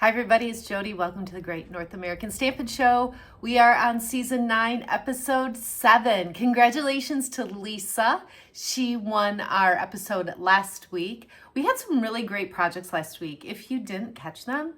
Hi everybody, it's Jodi. Welcome to the Great North American Stampin' Show. We are on season 9, episode 7. Congratulations to Lisa. She won our episode last week. We had some really great projects last week. If you didn't catch them,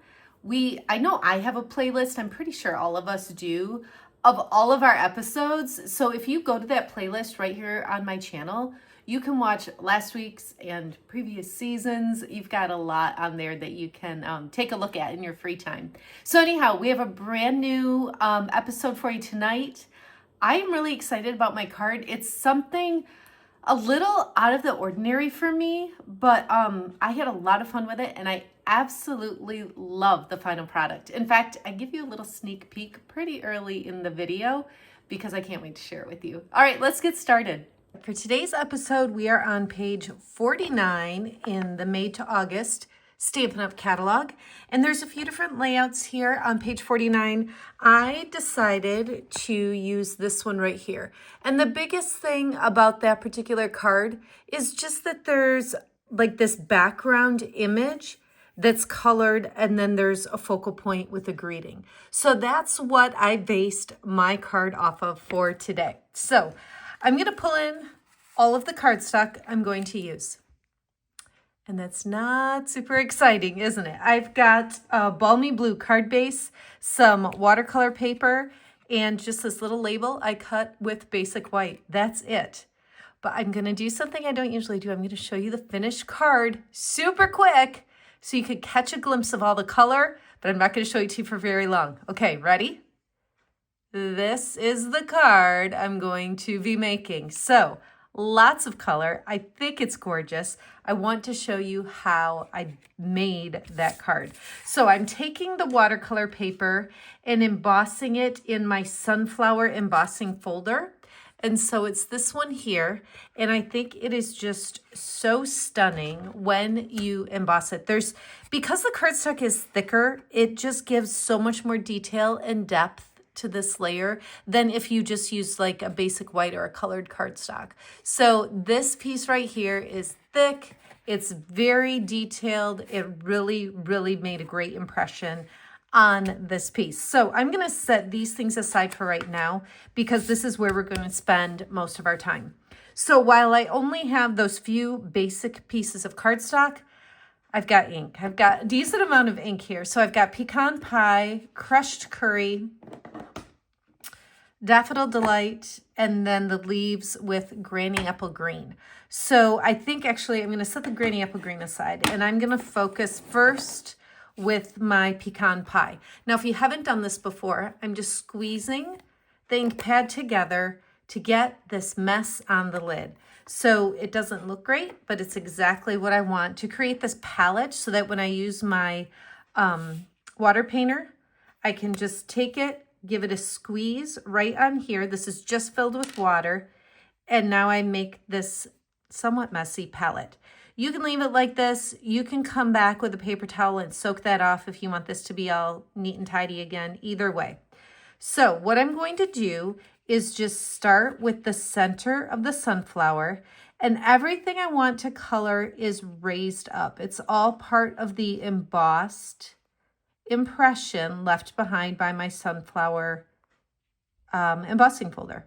I know I have a playlist, I'm pretty sure all of us do, of all of our episodes. So if you go to that playlist right here on my channel, you can watch last week's and previous seasons. You've got a lot on there that you can take a look at in your free time. So anyhow, we have a brand new episode for you tonight. I'm really excited about my card. It's something a little out of the ordinary for me, but I had a lot of fun with it and I absolutely love the final product. In fact, I give you a little sneak peek pretty early in the video because I can't wait to share it with you. All right, let's get started. For today's episode, we are on page 49 in the May to August Stampin' Up! Catalog. And there's a few different layouts here on page 49. I decided to use this one right here. And the biggest thing about that particular card is just that there's like this background image that's colored, and then there's a focal point with a greeting. So that's what I based my card off of for today. So I'm going to pull in all of the cardstock I'm going to use. And that's not super exciting, isn't it? I've got a Balmy Blue card base, some watercolor paper, and just this little label I cut with basic white. That's it. But I'm going to do something I don't usually do. I'm going to show you the finished card super quick so you could catch a glimpse of all the color, but I'm not going to show it to you for very long. Okay, ready? This is the card I'm going to be making. So lots of color. I think it's gorgeous. I want to show you how I made that card. So I'm taking the watercolor paper and embossing it in my Sunflower Embossing Folder. And so it's this one here. And I think it is just so stunning when you emboss it. Because the cardstock is thicker, it just gives so much more detail and depth to this layer than if you just use like a basic white or a colored cardstock. So this piece right here is thick. It's very detailed. It really, really made a great impression on this piece. So I'm going to set these things aside for right now because this is where we're going to spend most of our time. So while I only have those few basic pieces of cardstock, I've got ink. I've got a decent amount of ink here. So I've got pecan pie, crushed curry, daffodil delight, and then the leaves with granny apple green. So I think actually I'm going to set the granny apple green aside and I'm going to focus first with my pecan pie. Now, if you haven't done this before, I'm just squeezing the ink pad together to get this mess on the lid. So it doesn't look great, but it's exactly what I want to create this palette so that when I use my water painter, I can just take it, give it a squeeze right on here. This is just filled with water. And now I make this somewhat messy palette. You can leave it like this. You can come back with a paper towel and soak that off if you want this to be all neat and tidy again, either way. So what I'm going to do is just start with the center of the sunflower, and everything I want to color is raised up. It's all part of the embossed impression left behind by my sunflower embossing folder.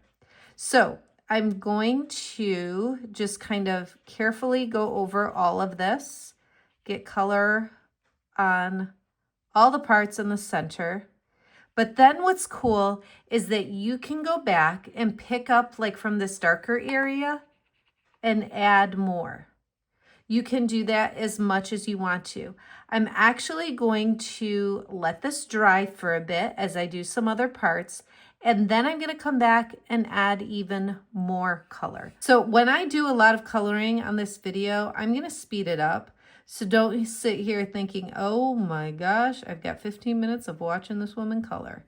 So I'm going to just kind of carefully go over all of this, get color on all the parts in the center. But then what's cool is that you can go back and pick up like from this darker area and add more. You can do that as much as you want to. I'm actually going to let this dry for a bit as I do some other parts, and then I'm going to come back and add even more color. So when I do a lot of coloring on this video, I'm going to speed it up. So don't sit here thinking, oh my gosh, I've got 15 minutes of watching this woman color.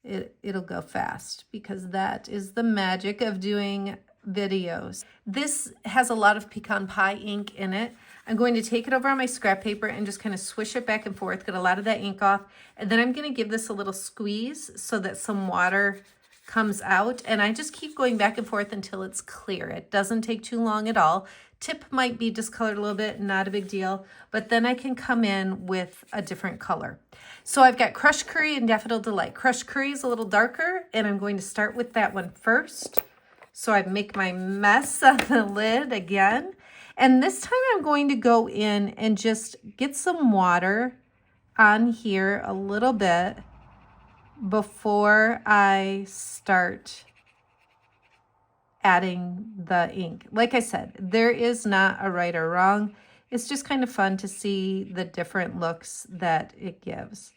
It'll go fast because that is the magic of doing videos. This has a lot of pecan pie ink in it. I'm going to take it over on my scrap paper and just kind of swish it back and forth, get a lot of that ink off. And then I'm going to give this a little squeeze so that some water comes out, and I just keep going back and forth until it's clear. It doesn't take too long at all. Tip might be discolored a little bit, not a big deal, but then I can come in with a different color. So I've got Crushed Curry and Daffodil Delight. Crushed Curry is a little darker, and I'm going to start with that one first. So I make my mess on the lid again. And this time I'm going to go in and just get some water on here a little bit before I start adding the ink. Like I said, there is not a right or wrong. It's just kind of fun to see the different looks that it gives.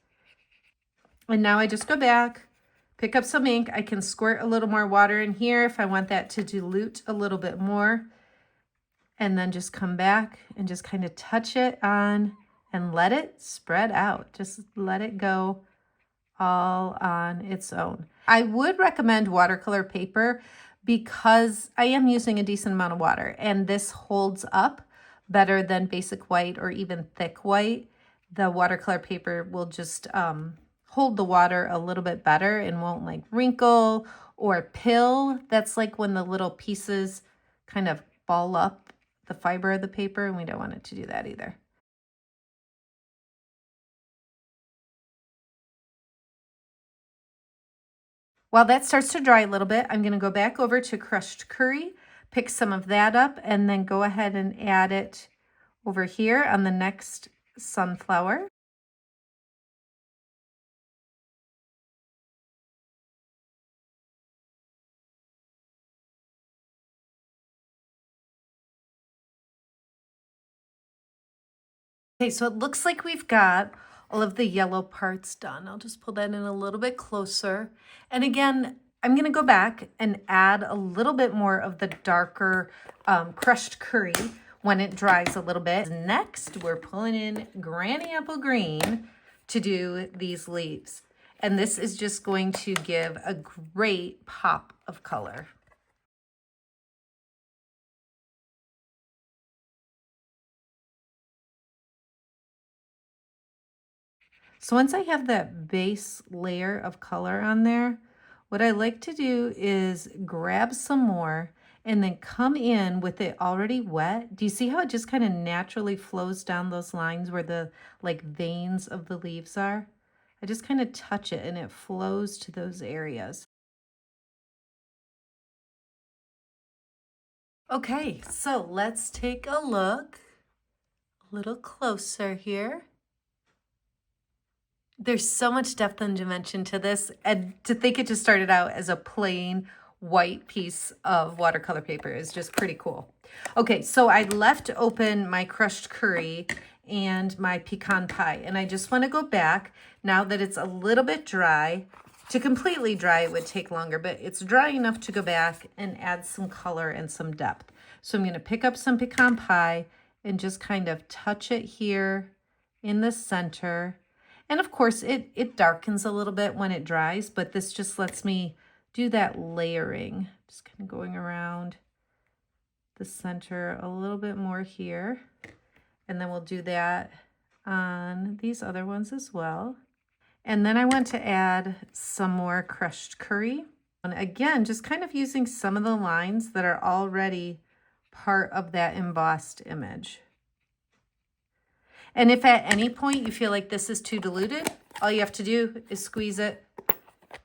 And now I just go back, pick up some ink. I can squirt a little more water in here if I want that to dilute a little bit more. And then just come back and just kind of touch it on and let it spread out. Just let it go all on its own. I would recommend watercolor paper because I am using a decent amount of water, and this holds up better than basic white or even thick white. The watercolor paper will just hold the water a little bit better and won't like wrinkle or pill. That's like when the little pieces kind of ball up the fiber of the paper, and we don't want it to do that either. While that starts to dry a little bit, I'm going to go back over to Crushed Curry, pick some of that up, and then go ahead and add it over here on the next sunflower. Okay, so it looks like we've got all of the yellow parts done. I'll just pull that in a little bit closer. And again, I'm going to go back and add a little bit more of the darker Crushed Curry when it dries a little bit. Next, we're pulling in Granny Apple Green to do these leaves. And this is just going to give a great pop of color. So once I have that base layer of color on there, what I like to do is grab some more and then come in with it already wet. Do you see how it just kind of naturally flows down those lines where the like veins of the leaves are? I just kind of touch it and it flows to those areas. Okay, so let's take a look a little closer here. There's so much depth and dimension to this, and to think it just started out as a plain white piece of watercolor paper is just pretty cool. Okay, so I left open my Crushed Curry and my pecan pie, and I just want to go back now that it's a little bit dry. To completely dry it would take longer, but it's dry enough to go back and add some color and some depth. So I'm going to pick up some pecan pie and just kind of touch it here in the center. And of course, it darkens a little bit when it dries, but this just lets me do that layering. Just kind of going around the center a little bit more here. And then we'll do that on these other ones as well. And then I want to add some more Crushed Curry. And again, just kind of using some of the lines that are already part of that embossed image. And if at any point you feel like this is too diluted, all you have to do is squeeze it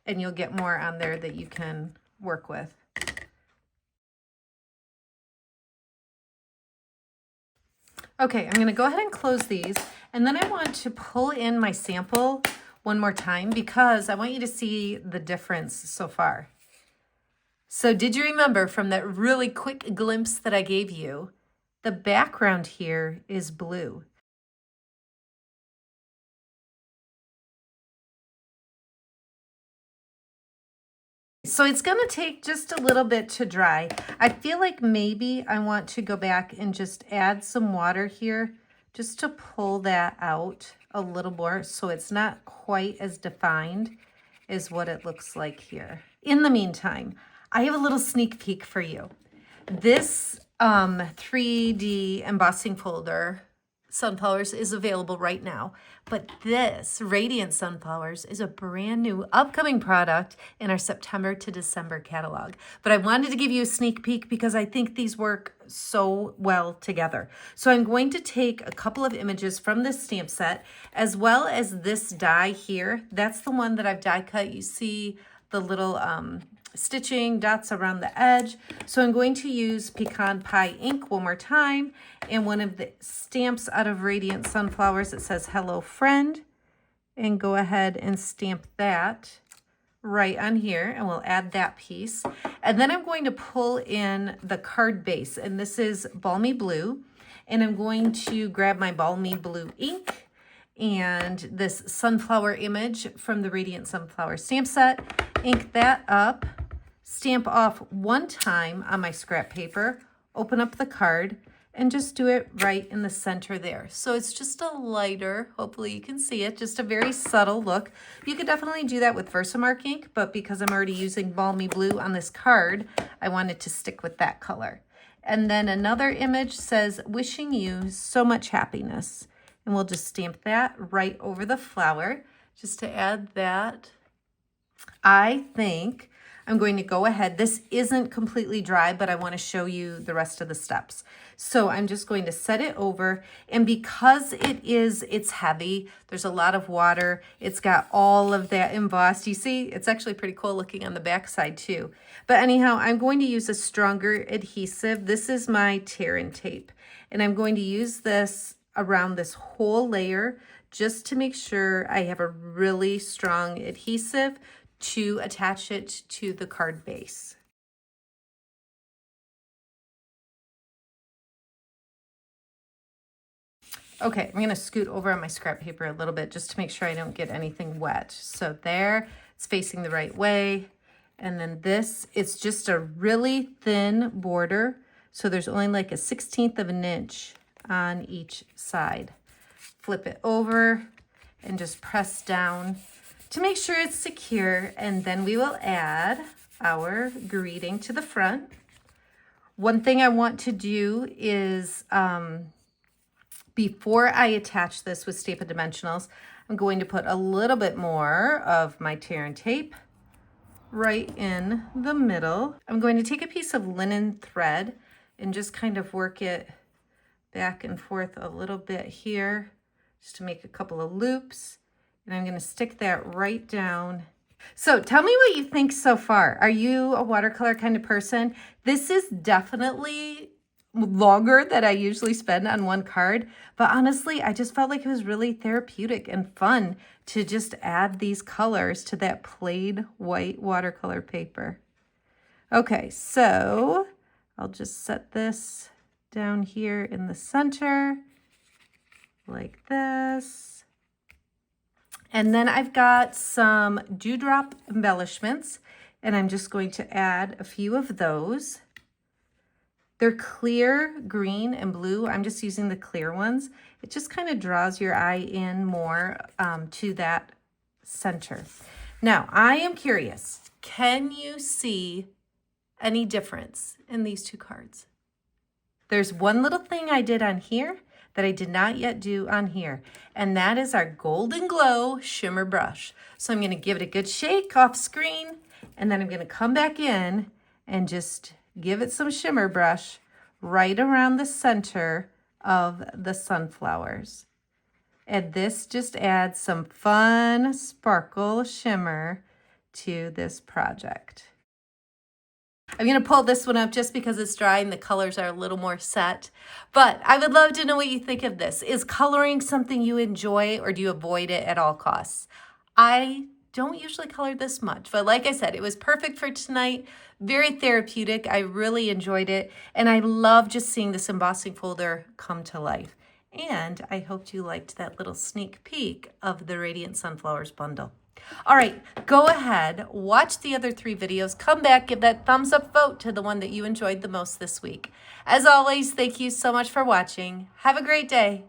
and you'll get more on there that you can work with. Okay, I'm going to go ahead and close these, and then I want to pull in my sample one more time because I want you to see the difference so far. So did you remember from that really quick glimpse that I gave you, the background here is blue. So it's going to take just a little bit to dry. I feel like maybe I want to go back and just add some water here just to pull that out a little more so it's not quite as defined as what it looks like here. In the meantime, I have a little sneak peek for you. This 3D embossing folder Sunflowers is available right now. But this Radiant Sunflowers is a brand new upcoming product in our September to December catalog. But I wanted to give you a sneak peek because I think these work so well together. So I'm going to take a couple of images from this stamp set, as well as this die here. That's the one that I've die cut. You see the little stitching dots around the edge. So I'm going to use Pecan Pie ink one more time, and one of the stamps out of Radiant Sunflowers that says Hello Friend, and go ahead and stamp that right on here, and we'll add that piece. And then I'm going to pull in the card base, and this is Balmy Blue, and I'm going to grab my Balmy Blue ink and this sunflower image from the Radiant Sunflower stamp set, ink that up, stamp off one time on my scrap paper, open up the card, and just do it right in the center there. So it's just a lighter, hopefully you can see it, just a very subtle look. You could definitely do that with Versamark ink, but because I'm already using Balmy Blue on this card, I wanted to stick with that color. And then another image says, wishing you so much happiness. And we'll just stamp that right over the flower, just to add that. I think I'm going to go ahead. This isn't completely dry, but I want to show you the rest of the steps. So I'm just going to set it over, and because it's heavy, there's a lot of water, it's got all of that embossed. You see, it's actually pretty cool looking on the back side too. But anyhow, I'm going to use a stronger adhesive. This is my tear and tape, and I'm going to use this around this whole layer just to make sure I have a really strong adhesive to attach it to the card base. Okay, I'm gonna scoot over on my scrap paper a little bit just to make sure I don't get anything wet. So there, it's facing the right way. And then this, it's just a really thin border. So there's only like a 1/16 of an inch on each side. Flip it over and just press down to make sure it's secure, and then we will add our greeting to the front. One thing I want to do is, before I attach this with Stampin' Dimensionals, I'm going to put a little bit more of my tear and tape right in the middle. I'm going to take a piece of linen thread and just kind of work it back and forth a little bit here, just to make a couple of loops. And I'm going to stick that right down. So tell me what you think so far. Are you a watercolor kind of person? This is definitely longer than I usually spend on one card, but honestly, I just felt like it was really therapeutic and fun to just add these colors to that plain white watercolor paper. Okay, so I'll just set this down here in the center like this. And then I've got some dewdrop embellishments, and I'm just going to add a few of those. They're clear, green, and blue. I'm just using the clear ones. It just kind of draws your eye in more to that center. Now, I am curious, can you see any difference in these two cards? There's one little thing I did on here that I did not yet do on here, and that is our Golden Glow shimmer brush. So I'm going to give it a good shake off screen, and then I'm going to come back in and just give it some shimmer brush right around the center of the sunflowers. And this just adds some fun sparkle shimmer to this project. I'm going to pull this one up just because it's dry and the colors are a little more set. But I would love to know what you think of this. Is coloring something you enjoy, or do you avoid it at all costs? I don't usually color this much, but like I said, it was perfect for tonight. Very therapeutic. I really enjoyed it. And I love just seeing this embossing folder come to life. And I hoped you liked that little sneak peek of the Radiant Sunflowers bundle. All right, go ahead, watch the other 3 videos, come back, give that thumbs up vote to the one that you enjoyed the most this week. As always, thank you so much for watching. Have a great day.